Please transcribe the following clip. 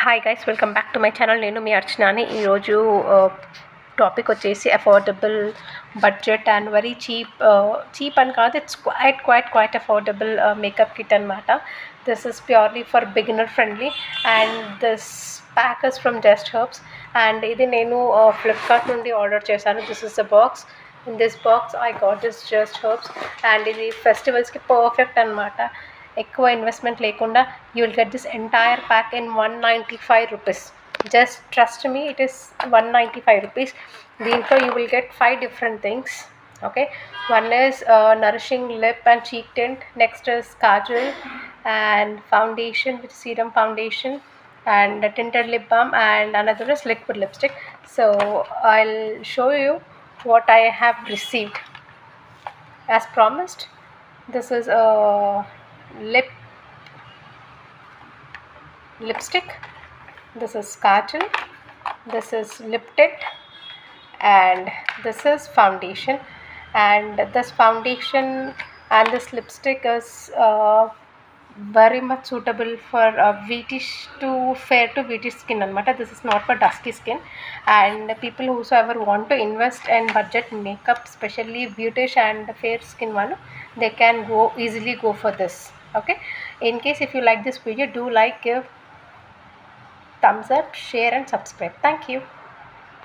Hi guys, welcome back to my channel. నేను మీ అర్చనాని. ఈరోజు టాపిక్ వచ్చేసి affordable budget and very cheap అని కాదు, it's quite affordable makeup kit అనమాట. This is purely for beginner friendly and this pack is from just herbs. And ఇది నేను ఫ్లిప్కార్ట్ నుండి ఆర్డర్ చేశాను. This is the box. In this box I got this just herbs and ఇది ఫెస్టివల్స్కి perfect అనమాట. ఎక్కువ investment లేకుండా you will get this entire pack in 195 rupees. Just trust me, it is 195 rupees. దీంట్లో you will get 5 different things. Okay, one is nourishing lip and cheek tint, next is kajal and foundation, which is serum foundation, and a tinted lip balm, and another is liquid lipstick. So I'll show you what I have received. As promised, this is a lipstick, this is kajal, this is lip tint, and this is foundation. And this foundation and this lipstick is very much suitable for wheatish to fair to wheatish skin anamata. This is not for dusky skin, and people whosoever want to invest in budget makeup, especially wheatish and fair skin one, they can easily go for this. Okay, in case if you like this video, do like, give thumbs up, share and subscribe. Thank you.